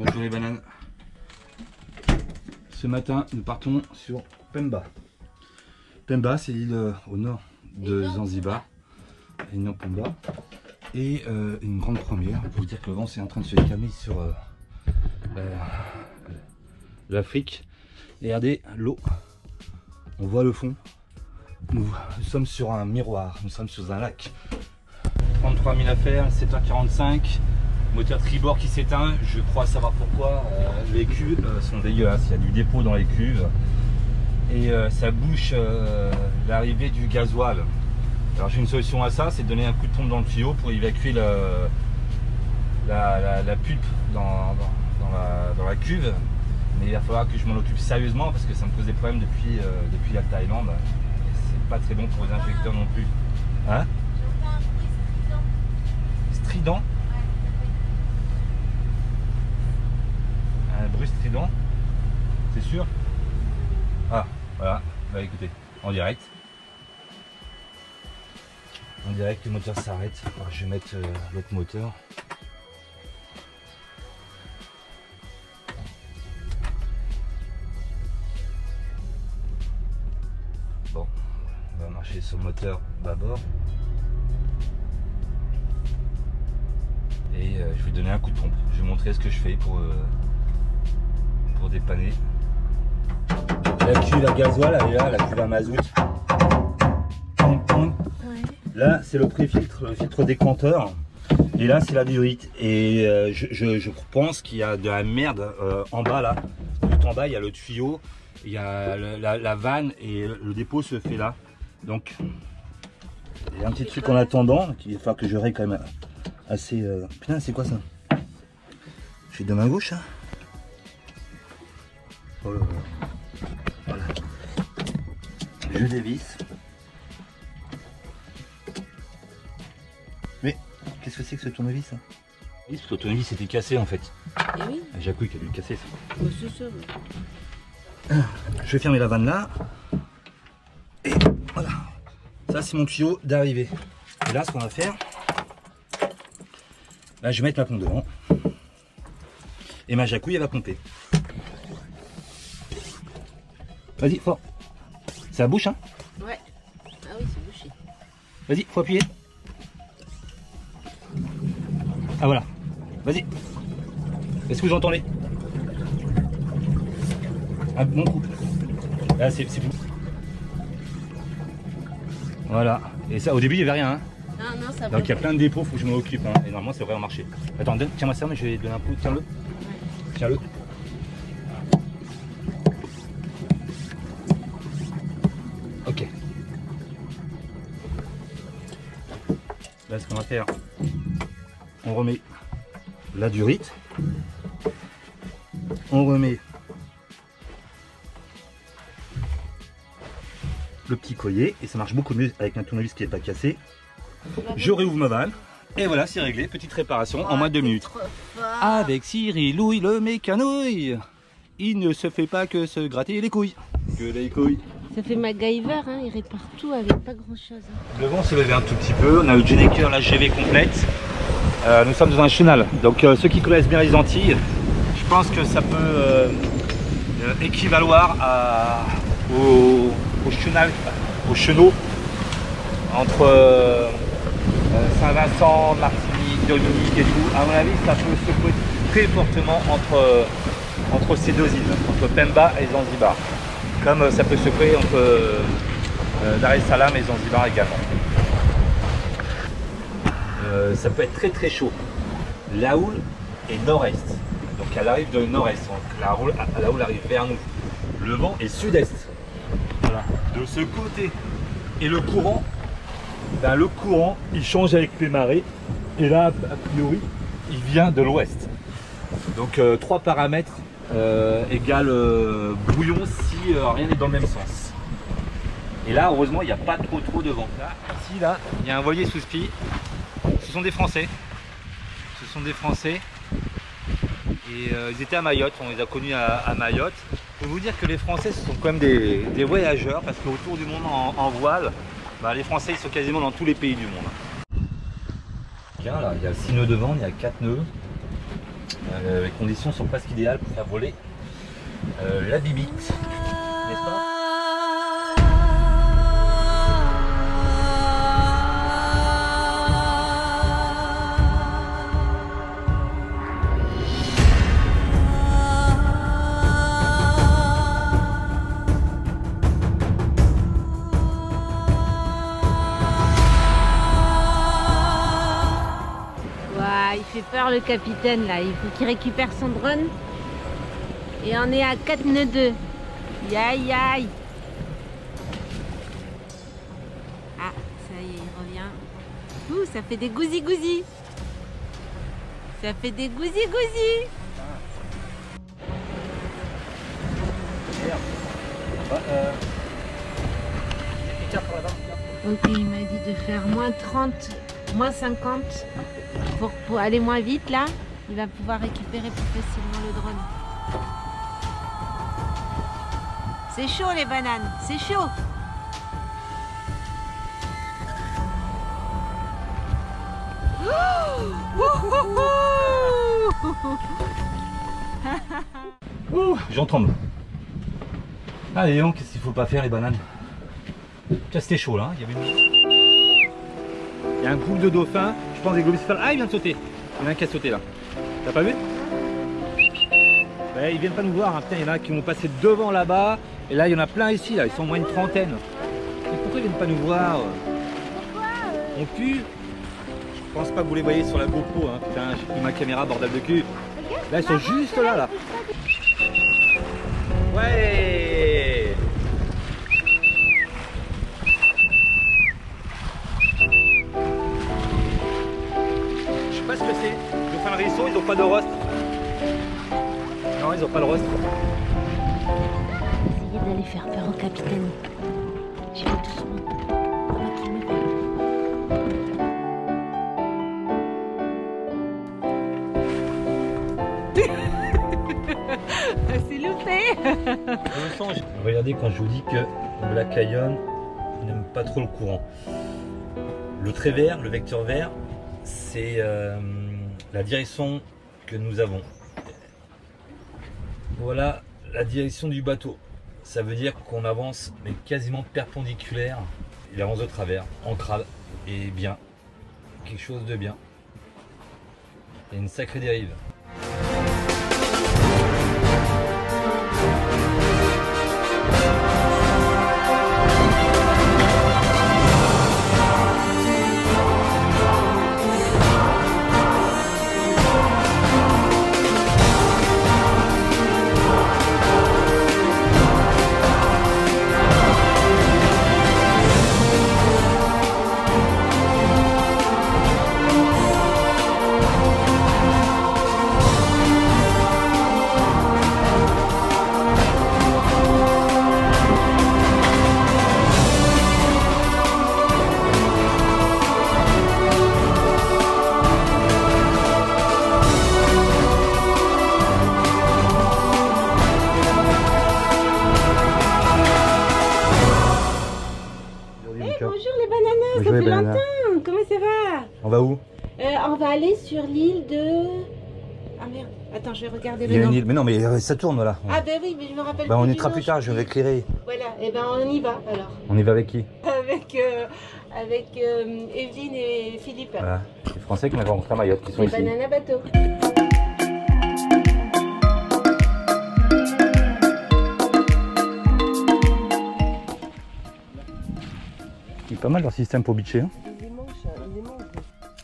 Bonjour les bananes. Ce matin, nous partons sur Pemba. Pemba, c'est l'île au nord de Zanzibar, et non Pemba. Et une grande première, pour vous dire que le vent c'est en train de se calmer sur l'Afrique. Regardez l'eau, on voit le fond. Nous sommes sur un miroir, nous sommes sur un lac. 33 000 à faire, 7h45. Moteur tribord qui s'éteint, je crois savoir pourquoi. Les cuves sont dégueulasses, il y a du dépôt dans les cuves et ça bouche l'arrivée du gasoil. Alors j'ai une solution à ça, c'est de donner un coup de pompe dans le tuyau pour évacuer la pulpe dans la cuve. Mais il va falloir que je m'en occupe sérieusement parce que ça me pose des problèmes depuis la Thaïlande. Et c'est pas très bon pour les injecteurs non plus. Hein? Strident? Un bruit strident, c'est sûr. Ah, voilà, bah écoutez, en direct. En direct, le moteur s'arrête. Alors, je vais mettre l'autre moteur. Bon, on va marcher sur le moteur bâbord. Et je vais donner un coup de pompe. Je vais montrer ce que je fais pour dépanner. La cuve à gasoil, elle est là, la cuve à mazout. Là, c'est le pré-filtre, le filtre décanteur. Et là, c'est la diurite. Et je pense qu'il y a de la merde en bas là. Tout en bas, il y a le tuyau, il y a la vanne et le dépôt se fait là. Donc, il y a un petit truc en attendant qu'il va falloir que je règle quand même assez. Putain, c'est quoi ça? Je fais de main gauche. Hein. Oh là là. Voilà. Je dévisse. Mais qu'est-ce que c'est que ce tournevis? Oui, parce que le tournevis était cassé en fait. Et oui. Jacouille qui a dû le casser ça. Oh, c'est ça. Oui. Je vais fermer la vanne là. Et voilà. Ça c'est mon tuyau d'arrivée. Et là ce qu'on va faire, là, je vais mettre la pompe devant. Et ma jacouille elle va pomper. Vas-y, fort. Ça bouche, hein? Ouais. Ah oui, c'est bouché. Vas-y, faut appuyer. Ah voilà. Vas-y. Est-ce que vous entendez? Un bon coup. Là, c'est bon. Voilà. Et ça, au début, il n'y avait rien. Hein? Non, non, ça va. Donc, il y a plein de dépôts, il faut que je m'en occupe. Hein? Et normalement, ça devrait marcher. Attends, tiens-moi ça, mais je vais donner un coup. Tiens-le. Ouais. Tiens-le. Ok. Là, ce qu'on va faire, on remet la diurite, on remet le petit collier et ça marche beaucoup mieux avec un tournevis qui n'est pas cassé. Je réouvre ma vanne et voilà, c'est réglé. Petite réparation en moins de 2 minutes. Avec Cyril Louis le mécanouille. Il ne se fait pas que se gratter les couilles. Que les couilles. Ça fait MacGyver, hein, il répare tout avec pas grand chose. Le vent s'est levé un tout petit peu, on a eu Jenneker, la GV complète. Nous sommes dans un chenal, donc ceux qui connaissent bien les Antilles, je pense que ça peut équivaloir au chenal, au chenot entre Saint-Vincent, Martinique, Dominique et tout. À mon avis, ça peut se secouer très fortement entre ces deux îles, entre Pemba et Zanzibar. Comme ça peut se secouer entre Dar es Salaam et Zanzibar également. Ça peut être très très chaud. La houle est nord-est, donc elle arrive de nord-est. La houle arrive vers nous. Le vent est sud-est. Voilà. De ce côté. Et le courant, ben, il change avec les marées. Et là, a priori, il vient de l'ouest. Donc 3 paramètres égale brouillon si rien n'est dans le même sens. Et là, heureusement, il n'y a pas trop de vent. Là, ici, là, il y a un voilier sous spi. Ce sont des Français. Ce sont des Français. Et ils étaient à Mayotte. On les a connus à Mayotte. Je peux vous dire que les Français, ce sont quand même des voyageurs parce qu'autour du monde en voile, bah, les Français, ils sont quasiment dans tous les pays du monde. Bien, là, il y a 6 nœuds de vent, il y a 4 nœuds. Les conditions sont presque idéales pour faire voler la bibite, n'est-ce pas? Il fait peur le capitaine là, il faut qu'il récupère son drone. Et on est à 4 nœuds 2. Aïe aïe. Ah, ça y est, il revient. Ouh, ça fait des gousi-gousi. Ça fait des gousi-gousi. Ok, il m'a dit de faire moins 30, moins 50 pour aller moins vite là. Il va pouvoir récupérer plus facilement le drone. C'est chaud les bananes, c'est chaud. J'en tremble. Allez, donc, qu'est-ce qu'il faut pas faire les bananes? Tiens, c'était chaud là. Il y a un groupe de dauphins, je pense des globicéphales. Ah, il vient de sauter. Il y en a un qui a sauté là. T'as pas vu? Ouais, ils viennent pas nous voir. Hein. Putain, il y en a qui vont passer devant là-bas. Et là, il y en a plein ici. Là. Ils sont au moins une trentaine. Et pourquoi ils viennent pas nous voir? On pue. Je pense pas que vous les voyez sur la GoPro. Hein. Putain, j'ai pris ma caméra, bordel de cul. Là, ils sont juste là, là. Ouais. Je sais pas ce que c'est. Ils ont fait un risson, ils ont pas de rost. Non, ils ont pas le rost. Essayez d'aller faire peur au capitaine. J'y vais doucement. C'est loupé. Regardez quand je vous dis que le Black Lion n'aime pas trop le courant. Le trait vert, le vecteur vert, c'est la direction que nous avons. Voilà la direction du bateau. Ça veut dire qu'on avance mais quasiment perpendiculaire. Il avance de travers, ancrade et bien. Quelque chose de bien. Il y a une sacrée dérive. Bonjour les bananas, ça fait longtemps. Comment ça va? On va où? On va aller sur l'île de... Ah merde, attends, je vais regarder le nom. Île. Mais non, mais ça tourne là. Ah ben oui, mais je me rappelle bah, plus on du y sera nom, plus tard, je vais éclairer. Voilà, et ben on y va alors. On y va avec qui? Avec Evelyne et Philippe. Voilà, les Français qu'on a rencontrés à Mayotte qui sont les ici. Banana Bateau. C'est pas mal leur système pour bitcher. Hein. Ils les mangent.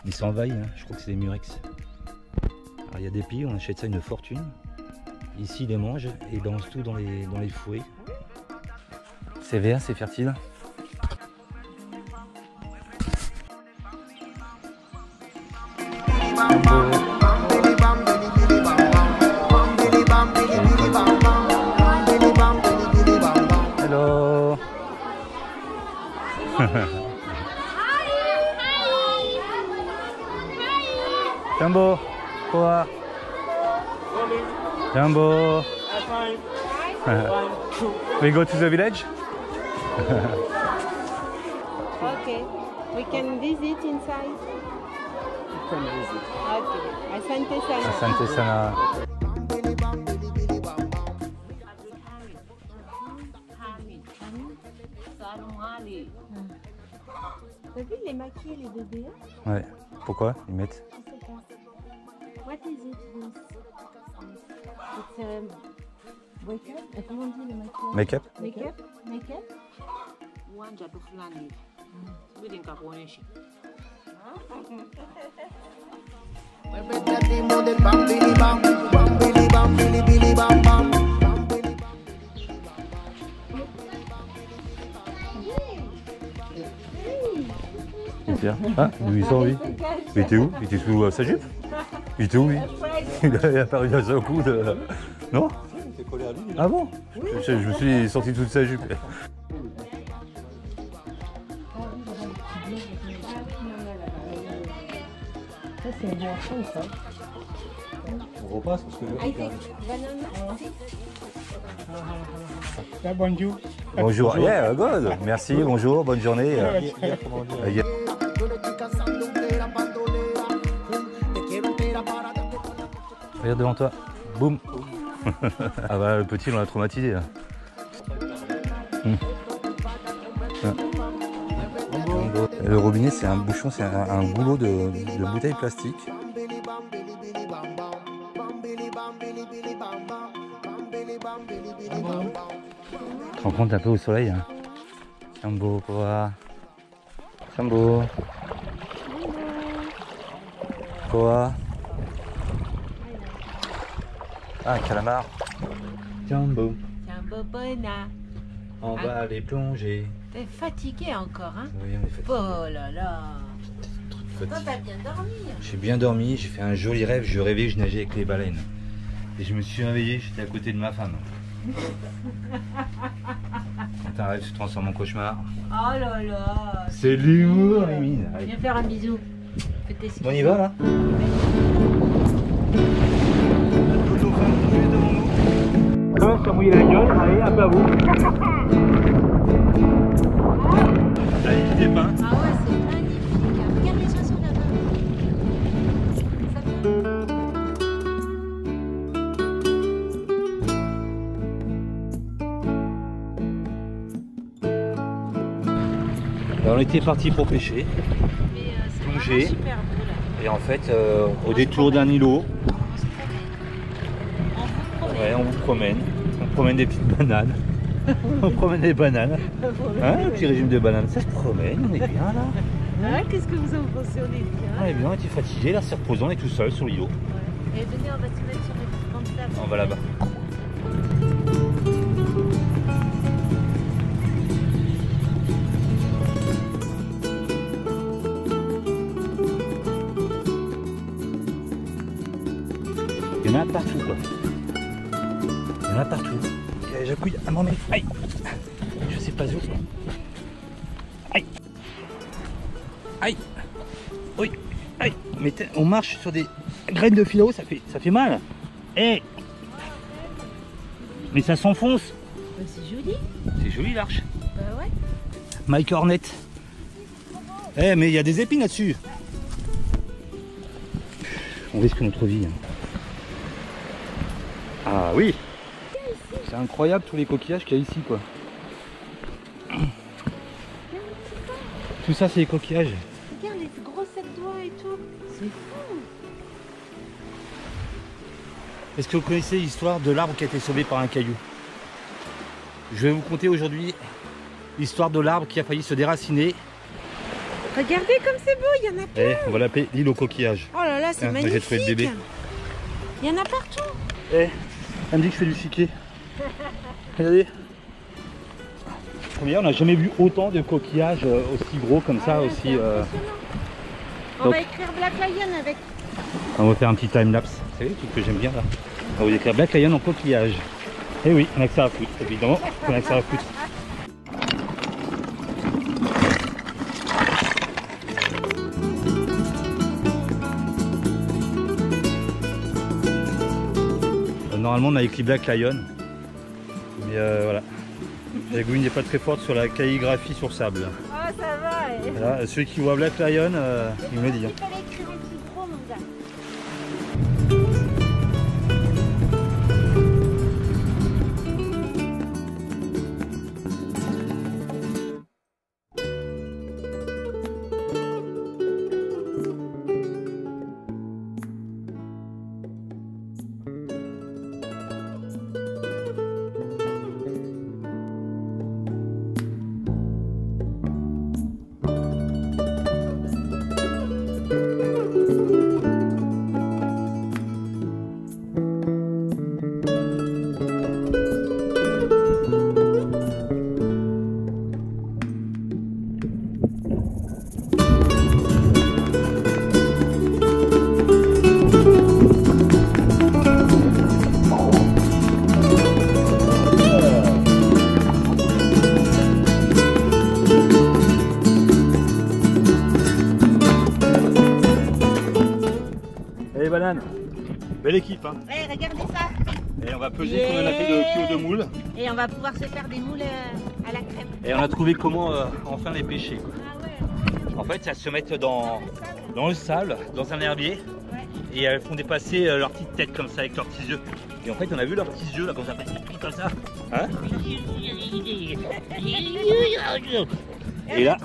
Ils sont envahis, hein. Je crois que c'est des murex. Alors il y a des pays, on achète ça une fortune. Ici ils les mangent et ils balancent tout dans les fouets. C'est vert, c'est fertile. Hello. Jumbo, Koa. Jumbo. We go to the village? Okay, we can visit inside. can visit. Ok. Asante sana. Asante sana. T'as vu les maquiller les bébés? Ouais. Pourquoi ils mettent? Je sais pas. What is it this? It's wake up? Comment on dit le maquillage? Make-up? Make-up? Make-up? uwanja tu fulani hivi. Subiri nikakuonyesha. Ah, lui il sort lui. Il était où? Il était sous sa jupe? Il était où lui? Il est apparu d'un seul coup de... Non? Ah bon? Je me suis sorti toute sa jupe. Ça c'est une boisson ça. On repasse parce que... I think banana. Ah, bonjour. Bonjour. Yeah, good. Merci, bonjour, bonne journée. Regarde devant toi. Boum. Ah bah le petit on l'a traumatisé là. Le robinet c'est un bouchon, c'est un goulot de bouteille plastique. Tu te rends compte un peu au soleil hein. Sambo quoi. Sambo. Quoi. Ah, calamar. Jumbo. Jumbo Bona. On va aller plonger. T'es fatigué encore, hein? Oui, on est fatigué. Oh là là. Trop Toi, fatigué. t'as bien dormi. J'ai bien dormi, j'ai fait un joli rêve. Je rêvais que je nageais avec les baleines. Et je me suis réveillé, j'étais à côté de ma femme. Quand un rêve se transforme en cauchemar. Oh là là. C'est l'humour, Mimine. Allez. Viens faire un bisou. Fais tes On y va là? Comme ça mouille la gueule, allez, un peu à vous. Allez, des pains. Ah ouais, c'est magnifique. Regarde les oiseaux là-bas. Ça Alors, on était parti pour pêcher. Mais c'est Plonger. vraiment super beau là. Et en fait, au détour d'un îlot, On se promène. ouais, on vous promène. On promène des petites bananes. On promène des bananes. Hein, un petit régime de bananes. Ça se promène, on est bien là. Ah, qu'est-ce que vous en pensez? On est bien. On est bien, on était fatigué, là c'est reposant, on est tout seul sur l'îlot. Ouais. Et venez, on va se mettre sur les petites bancs de table. On va là-bas. Il y en a partout quoi. Il y en a partout. Il y a Jacouille à m'emmener. Aïe. Je sais pas où. Aïe. Aïe. Oui. Aïe. Mais on marche sur des graines de philo, ça fait mal. Eh. Mais ça s'enfonce. Bah, c'est joli. C'est joli l'arche. Bah ouais. Mike Hornet. Eh mais il y a des épines là-dessus. On risque notre vie. Hein. Ah oui. C'est incroyable tous les coquillages qu'il y a ici quoi. Tout ça c'est les coquillages. Regarde les gros sept doigts et tout. C'est fou. Est-ce que vous connaissez l'histoire de l'arbre qui a été sauvé par un caillou? Je vais vous conter aujourd'hui l'histoire de l'arbre qui a failli se déraciner. Regardez comme c'est beau, il y en a plein. Et on va l'appeler l'île aux coquillages. Oh là là, c'est Tiens, moi, magnifique. j'ai trouvé le bébé. Il y en a partout. Eh, elle me dit que je fais du chiquet. Regardez. Regarde, on n'a jamais vu autant de coquillages aussi gros comme ça, Ah ouais, aussi. c'est impressionnant. On donc- va écrire Black Lion avec. On va faire un petit time-lapse. Vous savez, le truc que j'aime bien là. On va vous écrire Black Lion en coquillage. Eh oui, on a que ça à foutre, évidemment. On a que ça à foutre. Normalement, on a écrit Black Lion. Mais voilà. Jacouille n'est pas très forte sur la calligraphie sur sable. Oh, ça va. Voilà, ceux qui voient Black Lion, ils me le disent. Il fallait écrire en petit l'équipe. Hein. Ouais, regardez ça. Et on va peser combien on a fait de kilos de moules. Et on va pouvoir se faire des moules à la crème. Et on a trouvé comment enfin les pêcher. Quoi. Ah ouais. En fait, elles se mettent dans le sable, dans un herbier. Ouais. Et elles font dépasser leur petite tête comme ça avec leurs petits yeux. Et en fait, on a vu leurs petits yeux là, quand ça fait comme ça. Hein? Et là,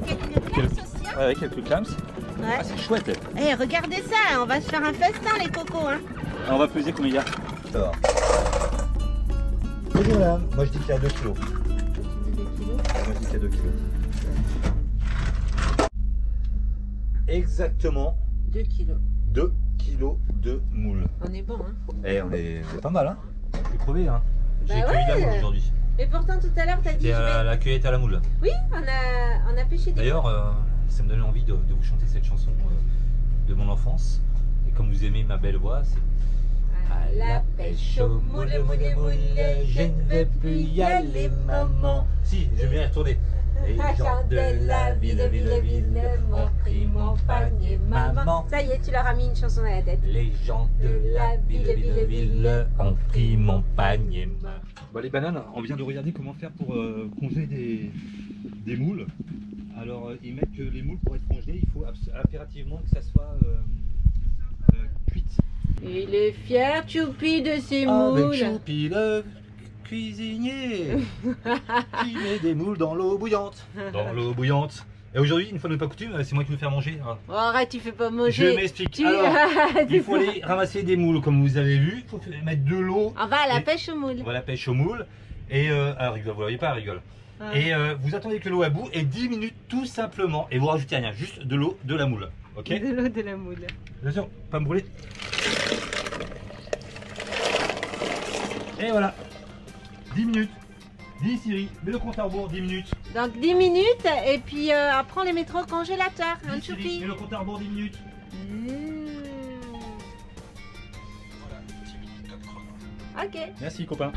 quelques clams aussi. Hein. avec quelques clams. Ouais. Ah, c'est chouette. Eh, regardez ça, on va se faire un festin les cocos. Hein. Alors, on va peser combien il y a. Alors. Et voilà, moi je dis qu'il y a 2 kilos. Moi je dis qu'il y a 2 kilos. Exactement 2 kilos. 2 kilos de moules. On est bon, hein. Eh, on est pas mal, hein. Je suis crevé, hein. J'ai Bah cueilli de la ouais. moule aujourd'hui. Mais pourtant, tout à l'heure, t'as dit. C'était la cueillette à la moule. Oui, on a pêché des D'ailleurs, ça me donnait envie de vous chanter cette chanson de mon enfance. Et comme vous aimez ma belle voix, c'est À la pêche au moule, moule, moule, je ne veux plus y aller, maman. Si, je vais y retourner. Les gens de la ville, m'ont pris mon panier, maman. Ça y est, tu leur as mis une chanson à la tête. Les gens de la ville, ont pris mon panier, maman. Bon, les bananes, on vient de regarder comment faire pour congeler des moules. Alors, ils mettent que les moules, pour être congelées, il faut impérativement que ça soit cuite. Il est fier, Choupi, de ses moules. Avec Choupi le cuisinier qui met des moules dans l'eau bouillante. Dans l'eau bouillante. Et aujourd'hui, une fois de pas coutume, c'est moi qui vais faire manger. Oh, arrête, tu fais pas manger. Je m'explique. Alors, il faut aller ramasser des moules comme vous avez vu. Il faut mettre de l'eau. On va à la pêche aux moules. On va à la pêche aux moules. Et alors, rigole, vous voyez pas, elle rigole. Ah. Et vous attendez que l'eau à bout et 10 minutes tout simplement. Et vous rajoutez rien, juste de l'eau de la moule. Ok? De l'eau de la moule. Bien sûr, pas me brûler. Et voilà. 10 minutes. 10 Siri, mets le compte à rebours, 10 minutes. Donc 10 minutes et puis après on les mettra au congélateur. Un 10 Siri, Choupi. mets le compte à rebours, 10 minutes. Ok. Merci copain.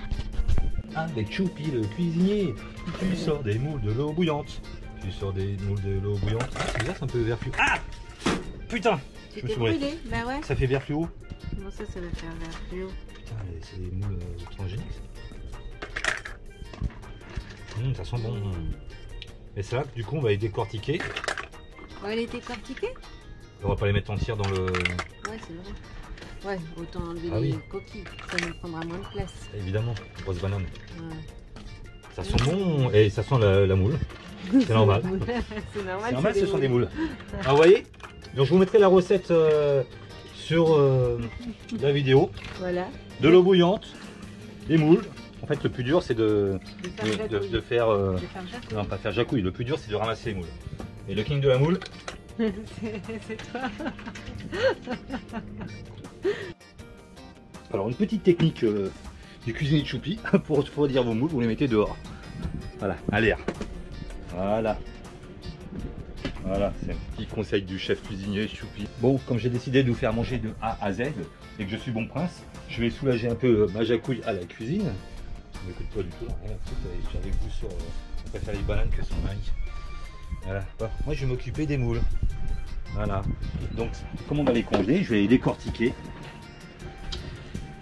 Avec Choupi le cuisinier, tu sors des moules de l'eau bouillante. Tu sors des moules de l'eau bouillante. Ah, c'est bizarre, c'est un peu vert fluo. Ah putain, je me C'était suis brûlé. brûlé. Bah ouais. Ça fait vert fluo. Comment ça, ça va faire vert fluo? Putain, c'est des moules transgéniques. Ça sent bon. Et c'est là que du coup on va les décortiquer. On va les décortiquer? On va pas les mettre entières dans le... Ouais, c'est vrai. Ouais, autant enlever Ah les oui. coquilles. Ça nous prendra moins de place. Évidemment, grosse banane. Ouais. Ça sent bon et ça sent la moule. C'est normal. C'est normal. C'est normal, ce sont des moules. Alors vous voyez, donc je vous mettrai la recette sur la vidéo. Voilà. De l'eau bouillante, des moules. En fait, le plus dur, c'est de faire... De faire jacouille. non, pas faire jacouille. Le plus dur, c'est de ramasser les moules. Et le king de la moule, C'est toi. alors une petite technique du cuisinier de Choupi pour refroidir vos moules, vous les mettez dehors. Voilà, à l'air. Voilà. Voilà, c'est un petit conseil du chef cuisinier Choupi. Bon, comme j'ai décidé de vous faire manger de A à Z et que je suis bon prince, je vais soulager un peu ma jacouille à la cuisine. Je m'écoute pas du tout, rien à foutre, je suis avec vous sur... on préfère les bananes que son mari. Voilà, bon, moi je vais m'occuper des moules. Voilà, donc comme on va les congeler, je vais les décortiquer.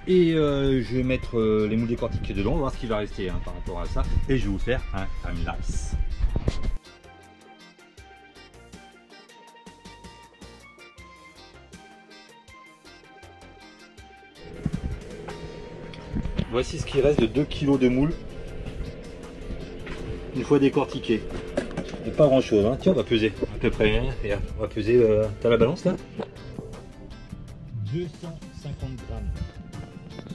Et je vais mettre les moules décortiquées dedans, on va voir ce qui va rester hein, par rapport à ça. Et je vais vous faire un timelapse. Voici ce qui reste de 2 kg de moules. Une fois décortiqué. Et pas grand chose, hein. Tiens, on va peser à peu près. Hein. Regarde, on va peser. T'as la balance là? 250 grammes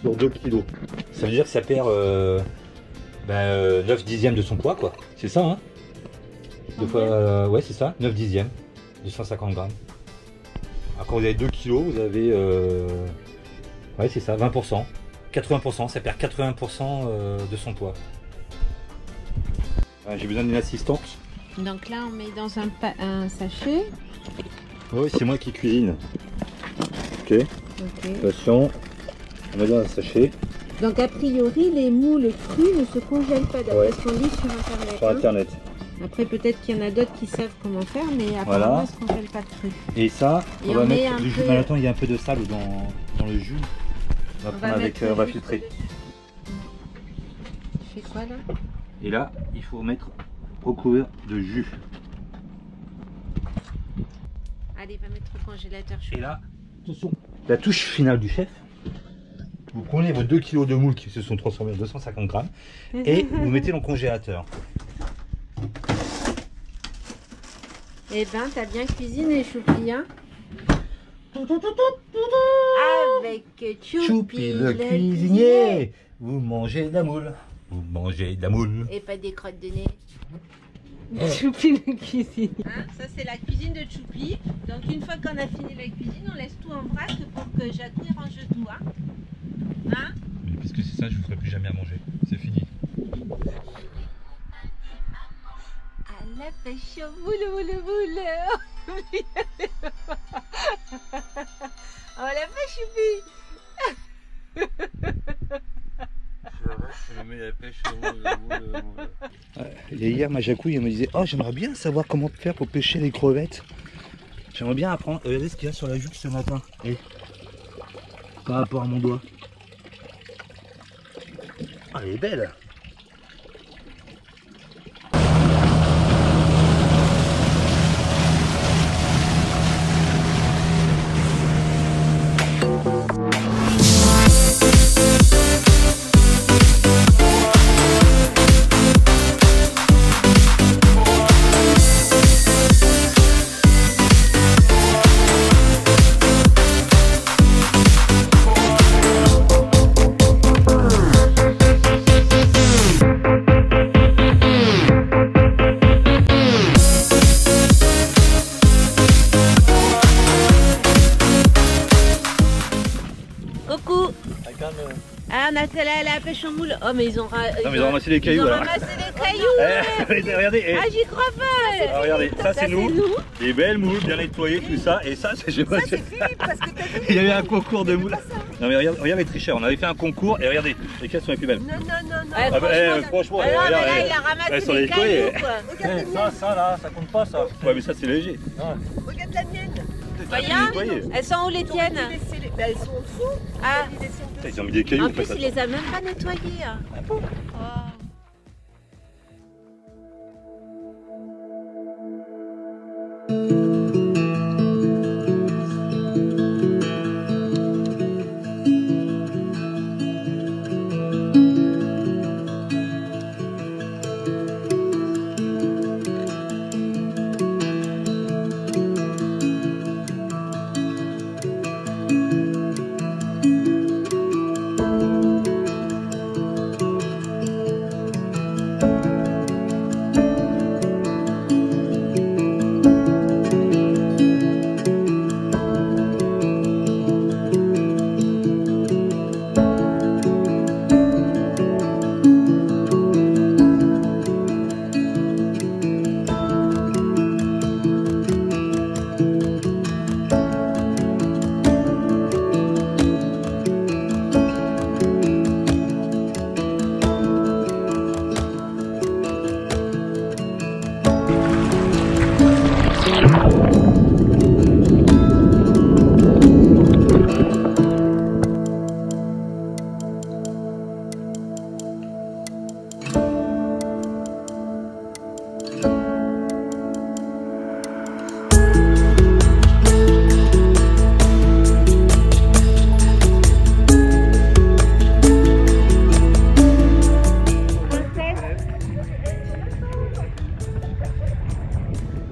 sur 2 kg. Ça veut dire que ça perd 9 dixièmes de son poids, quoi. C'est ça, hein? Deux fois, ouais, c'est ça, 9 dixièmes, 250 grammes. Alors, quand vous avez 2 kg, vous avez. Ouais, c'est ça, 20%. 80%, ça perd 80% de son poids. J'ai besoin d'une assistante. Donc là, on met dans un sachet. Oui, c'est moi qui cuisine. Ok. Ok. Attention, on met dans un sachet. Donc a priori, les moules crues ne se congèlent pas d'après Ouais. ce qu'on lit sur internet. Sur hein. internet. Après, peut-être qu'il y en a d'autres qui savent comment faire, mais apparemment, Voilà. elles ne se congèlent pas crues. Et ça, Et on va on met mettre un du jus. peu- Mais attends, il y a un peu de sable dans dans le jus. On va prendre avec, mettre on va le jus. filtrer. Tu fais quoi là? Et là, il faut mettre recouvrir de jus. Allez, va mettre au congélateur. Et là, attention, la touche finale du chef. Vous prenez vos 2 kg de moules qui se sont transformés en 250 grammes et vous mettez dans le congélateur. Eh ben, t'as bien cuisiné, Choupi, hein? Avec Choupi le cuisinier, vous mangez de la moule. Vous mangez de la moule. Et pas des crottes de nez. Choupi le cuisinier. Hein, ça, c'est la cuisine de Choupi. Donc, une fois qu'on a fini la cuisine, on laisse tout en vrac pour que Jacou range tout. Hein? Mais puisque c'est ça, je vous ferai plus jamais à manger. C'est fini. À la pêche au moule, moule, moule. Oh, la pêche, Choupi. Et hier, ma Jacou, il me disait: oh, j'aimerais bien savoir comment faire pour pêcher les crevettes. J'aimerais bien apprendre. Regardez ce qu'il y a sur la jupe ce matin. Et par rapport à mon doigt. Ah, elle est belle. Coucou. Ah, on a fait la pêche au moule. Oh, mais ils ont, ils ont ramassé les cailloux. Ils ont Alors. ramassé les cailloux. Regardez. Ah, j'y crois pas. Ah, regardez, ça c'est nous. Des belles moules, bien nettoyées, tout ça. Et ça, c'est Ça, c'est Philippe, parce que t'as vu. Il y avait un concours de moules. Non mais regarde les tricheurs, on avait fait un concours et regardez, lesquelles sont les plus belles. Non. Ouais, Ah bah, franchement, alors, regarde, mais là, il a ramassé elles sont les les collées. cailloux, quoi. Regarde la mienne. Ça là, ça compte pas ça. Ouais mais ça c'est léger. Regarde la mienne. Regarde, Nettoyé. elles sont où les tiennes? Bah, elles sont en dessous. Ah, Putain, ils ont mis des cailloux en en fait. plus, il les a même pas nettoyées. Ah bon? Oh.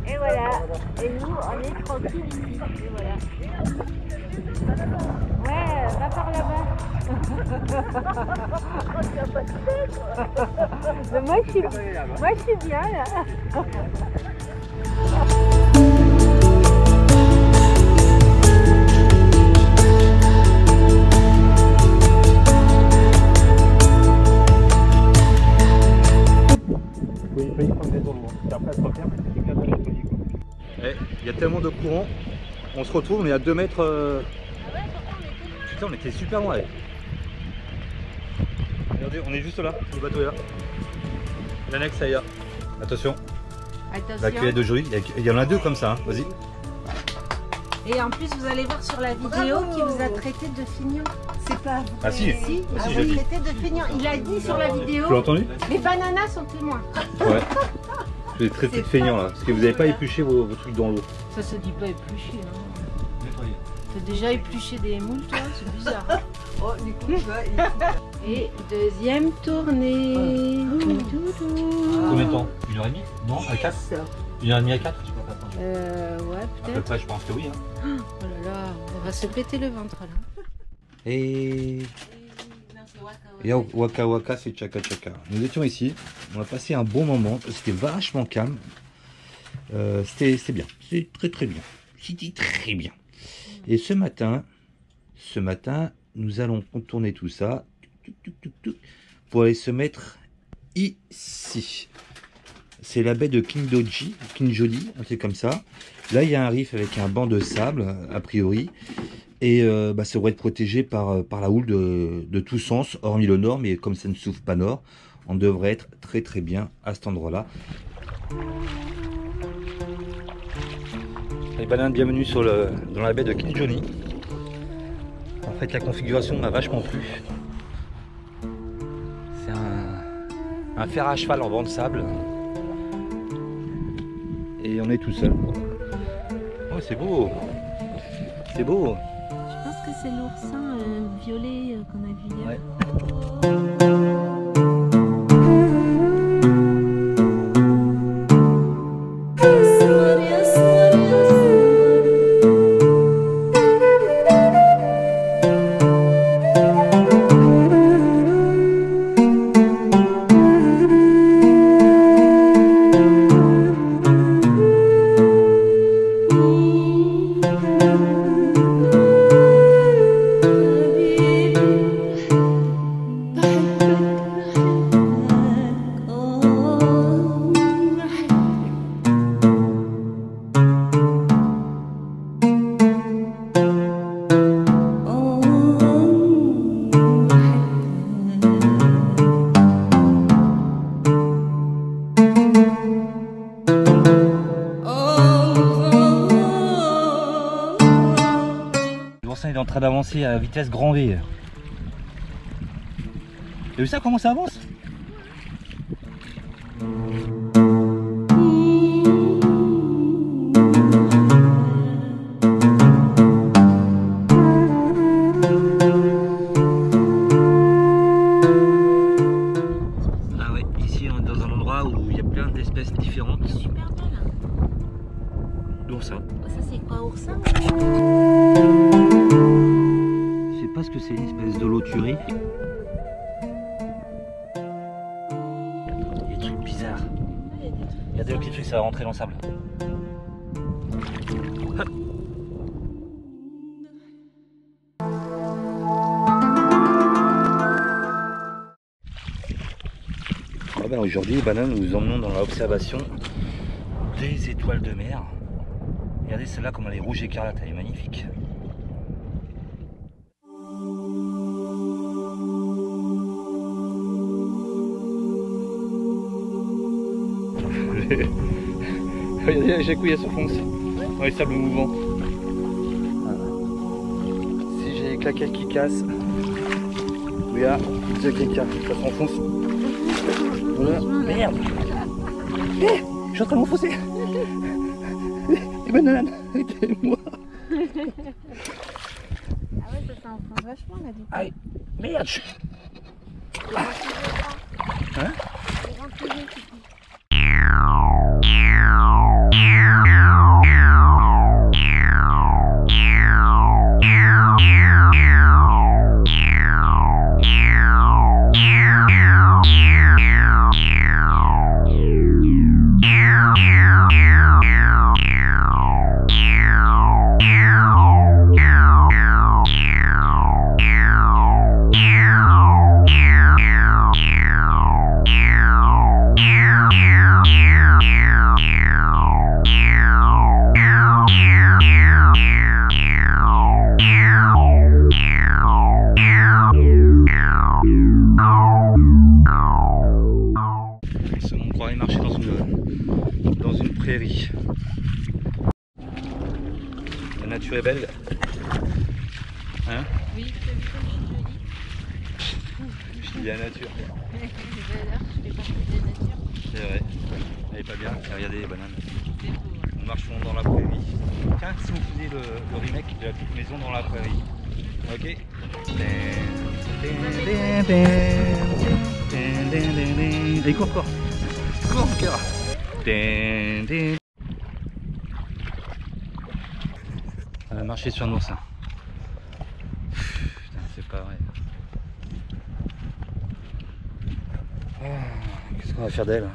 Et voilà. Et nous, on est tranquille ici. Et voilà. Ouais, va par là-bas. Mais moi, je suis bien là. Il y a tellement de courant, on se retrouve mais à 2 mètres. Putain, on était super loin. Allez. Regardez, on est juste là, le bateau est là. L'annexe, ça y est. Attention, la cuillère de Jolie, il y en a 2 comme ça, hein. Vas-y. Et en plus, vous allez voir sur la vidéo qu'il vous a traité de feignant. C'est pas vrai. Ah si, Si, ah, si, vous j'ai dit. traité de feignant. Il a dit sur la vidéo. Tu l'as entendu? Les bananas sont témoins. Ouais. Je vais traiter de feignant là, parce que vous n'avez pas épluché vos trucs dans l'eau. Ça se dit pas éplucher. Hein. T'as déjà épluché des moules, toi? C'est bizarre. Oh, du coup, tu vois, Et deuxième tournée. Combien de temps? 1h30? Non, à 4? 1h30 à 4? Ouais, À peu peut-être. près, je pense que oui. Hein. Oh là là, on va se péter le ventre là. Et Waka Waka, c'est Chaka Chaka. Nous étions ici, on a passé un bon moment, c'était vachement calme. C'était bien, c'était très très bien. C'était très bien. Et ce matin, nous allons contourner tout ça pour aller se mettre ici. C'est la baie de Kinjodi, un truc comme ça. Là, il y a un riff avec un banc de sable, a priori. Et ça devrait être protégé par la houle de tous sens, hormis le nord. Mais comme ça ne souffle pas nord, on devrait être très très bien à cet endroit-là. Les bananes, bienvenue dans la baie de Kinjodi. En fait, la configuration m'a vachement plu. C'est un fer à cheval en banc de sable. Et on est tout seul. Oh, c'est beau! C'est beau! Je pense que c'est l'oursin violet qu'on a vu hier. Ouais. L'oursin est en train d'avancer à vitesse grand V. T'as vu ça, comment ça avance? Ah ouais, ici on est dans un endroit où il y a plein d'espèces différentes. Super belle. D'oursins. Ça c'est quoi, oursin? Je sais pas ce que c'est, une espèce d'holoturie. Il y a des trucs bizarres. Il y a des petits trucs, ça va rentrer dans le sable. Hop. Ah ben aujourd'hui, Banane, nous nous emmenons dans l'observation des étoiles de mer. Regardez celle-là, comme elle est rouge écarlate, elle est magnifique. Regardez, chaque coup il y a ce fonce dans les sables mouvants. Voilà. Si j'ai les claquettes qui cassent, regarde, c'est qui casse, ça s'enfonce. Voilà. Merde! Je suis en train de m'enfoncer! Les bananes, aidez-moi! Ah ouais, ça s'enfonce vachement là du coup. Aïe! Merde! Hein? On croirait marcher dans une prairie. La nature est belle. Hein? Oui, tu as vu comme je suis jolie. Je dis la nature. J'adore, je fais partie de la nature. C'est vrai. Elle est pas bien. Regardez les bananes. C'est beau. Hein. On marche dans la prairie. Tiens, si on faisait le remake de la petite maison dans la prairie. Ok. Allez, cours, cours. Cours, cours. On a marché sur un oursin. Putain, c'est pas vrai. Qu'est-ce qu'on va faire d'elle?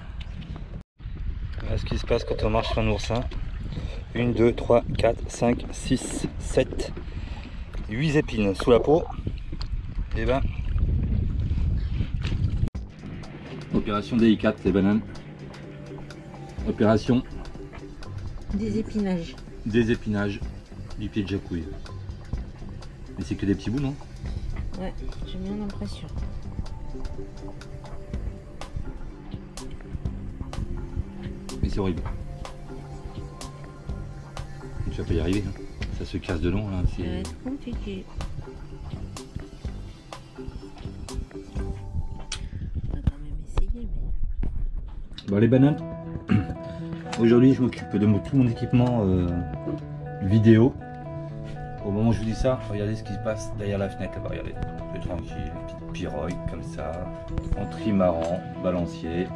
Voilà ce qui se passe quand on marche sur un oursin. 1, 2, 3, 4, 5, 6, 7, 8 épines sous la peau. Et ben, opération délicate les bananes. Opération Des épinages. des épinages du pied de jacouille. Mais c'est que des petits bouts, non? Ouais, j'ai bien l'impression. Mais c'est horrible. Tu vas pas y arriver, hein. Ça se casse de long là. Ça va être compliqué. On va quand même essayer, mais... Bon les bananes, aujourd'hui je m'occupe de tout mon équipement vidéo. Au moment où je vous dis ça, regardez ce qui se passe derrière la fenêtre là-bas, regardez, c'est tranquille, une petite pirogue comme ça, en trimaran, balancier.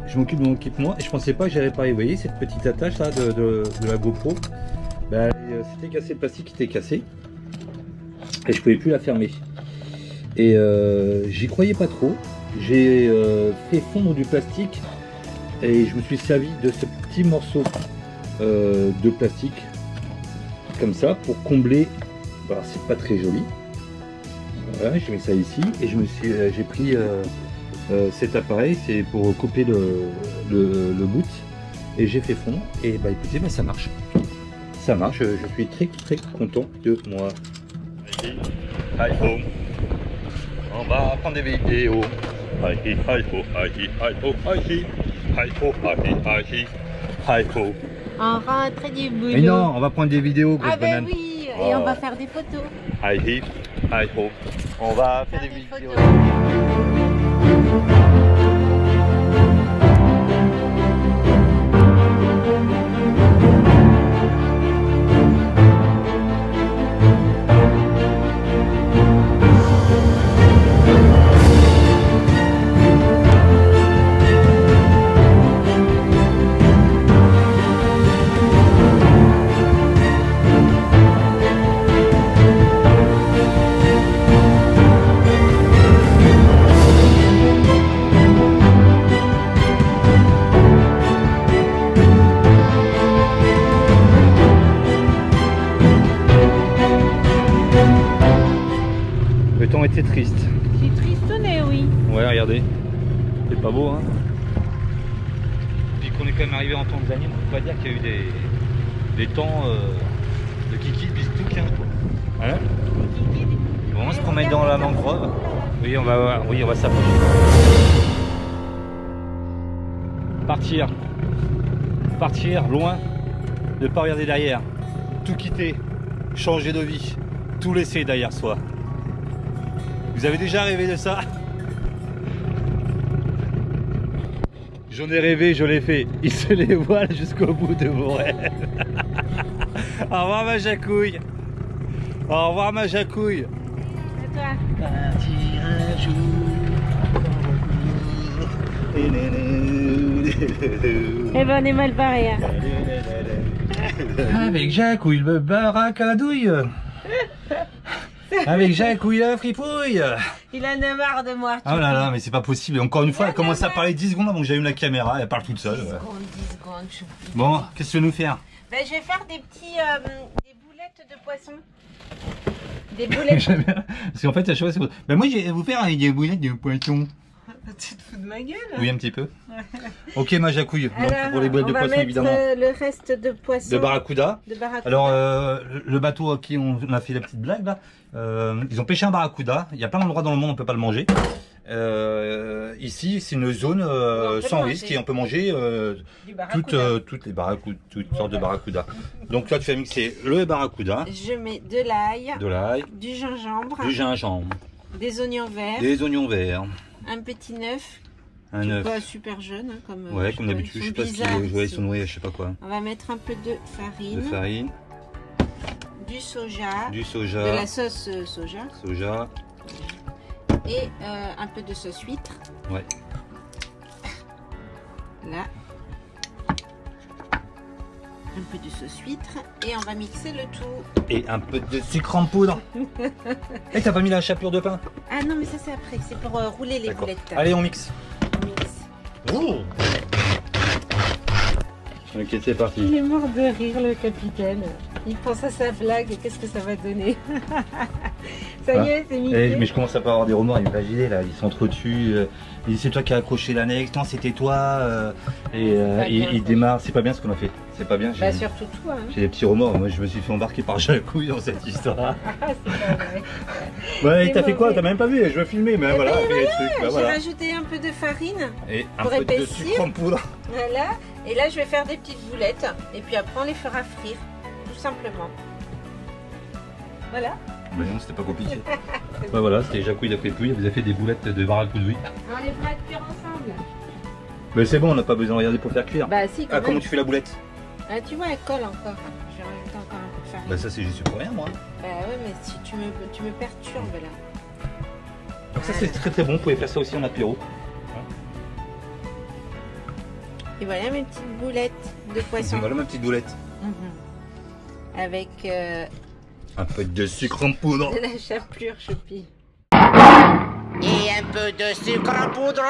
Je m'occupe de mon équipement et je pensais pas que j'allais réparer. Vous voyez cette petite attache là de la GoPro, ben, c'était cassé, le plastique était cassé et je pouvais plus la fermer. Et j'y croyais pas trop. J'ai fait fondre du plastique et je me suis servi de ce petit morceau de plastique comme ça pour combler. Alors c'est pas très joli. Voilà, j'ai mis ça ici et j'ai pris cet appareil, c'est pour couper le bout et j'ai fait fondre et bah écoutez, bah, ça marche. Ça marche, je suis très très content de moi. Hi ho. On va prendre des vidéos. Hi hi ho, hi hi ho, hi hi ho, hi hi ho. On rentre du boulot. Mais non, on va prendre des vidéos, grosse Ah ben banane. oui, et on va faire des photos. Hi hi ho. On va faire des vidéos. Le temps était triste. C'est tristonné, oui. Ouais, regardez. C'est pas beau, hein. Puis qu'on est quand même arrivé en Tanzanie, on peut pas dire qu'il y a eu des temps de kiki, de bistouk, hein. Hein? Bon, on se promène dans la mangrove. Oui, on va s'approcher. Partir loin, ne pas regarder derrière, tout quitter, changer de vie, tout laisser derrière soi. Vous avez déjà rêvé de ça? J'en ai rêvé, je l'ai fait. Il se les voile jusqu'au bout de vos rêves. Au revoir ma jacouille. Au revoir ma jacouille. À toi. Partir un jour. Eh ben on est mal barré. Hein. Avec jacouille le baracadouille. Avec jacouille la fripouille. Il en a marre de moi. Oh là là, mais c'est pas possible. Encore une fois, elle commence à parler 10 secondes avant que j'allume la caméra. Elle parle toute seule. 10 secondes, choupi. Bon, qu'est-ce que tu veux nous faire? Ben, je vais faire des petits des boulettes de poisson. Des boulettes. Parce qu'en fait, à chaque fois, c'est... Ben moi, je vais vous faire des boulettes de poisson. Tu te fous de ma gueule? Oui, un petit peu. Ok, ma jacouille. Donc, Alors, pour les boulettes de on va poisson, mettre évidemment. le reste de poisson. De barracuda. De barracuda. Alors, le bateau à qui on a fait la petite blague là, ils ont pêché un barracuda. Il y a plein d'endroits dans le monde où on peut pas le manger. Ici, c'est une zone sans risque et on peut manger toutes sortes de barracuda. Donc là, tu vas mixer le barracuda. Je mets de l'ail, du gingembre, des oignons verts, un petit neuf. Un œuf. Pas super jeune, hein, comme d'habitude. Je sais pas ce qu'ils sont noués, je sais pas quoi. On va mettre un peu de farine. Du soja. De la sauce soja. Et un peu de sauce huître. Ouais. Là. Un peu de sauce huître. Et on va mixer le tout. Et un peu de sucre en poudre. Et t'as pas mis la chapelure de pain? Ah non, mais ça c'est après. C'est pour rouler les boulettes. Allez, on mixe. Oh. Ok, c'est parti. Il est mort de rire, le capitaine. Il pense à sa blague et qu'est-ce que ça va donner. Ça y est, c'est mixé. Mais je commence à pas avoir des remords, imaginez là, ils s'entretuent. Ils disent c'est toi qui as accroché l'annexe, non c'était toi. Il démarre, c'est pas bien ce qu'on a fait. C'est pas bien. Bah surtout toi. Hein. J'ai des petouilles remords, moi je me suis fait embarquer par Jacouille dans cette histoire. C'est pas vrai. Ouais, t'as fait quoi? T'as même pas vu, je veux filmer, mais voilà, J'ai rajouté un peu de farine et un pour peu épaissir. de sucre en poudre. Voilà, et là je vais faire des petites boulettes et puis après on les fera frire, tout simplement. Voilà. Bah non, c'était pas compliqué. Bah voilà, c'était Jacouille d'après Pouille, vous avez fait des boulettes de barracuda. On les fera cuire ensemble. Mais c'est bon, on n'a pas besoin de regarder pour faire cuire. Bah si, quand même. Comment tu fais la boulette? Ah, tu vois, elle colle encore. Je vais rajouter encore un peu de farine. Bah ça c'est juste pour rien moi. Bah ouais, mais si tu me perturbes là. Donc ça c'est très très bon, vous pouvez faire ça aussi en apéro. Et voilà mes petites boulettes de poisson. Voilà ma petite boulette. Avec un peu de sucre en poudre. de la chapelure, Choupi. Et un peu de sucre en poudre.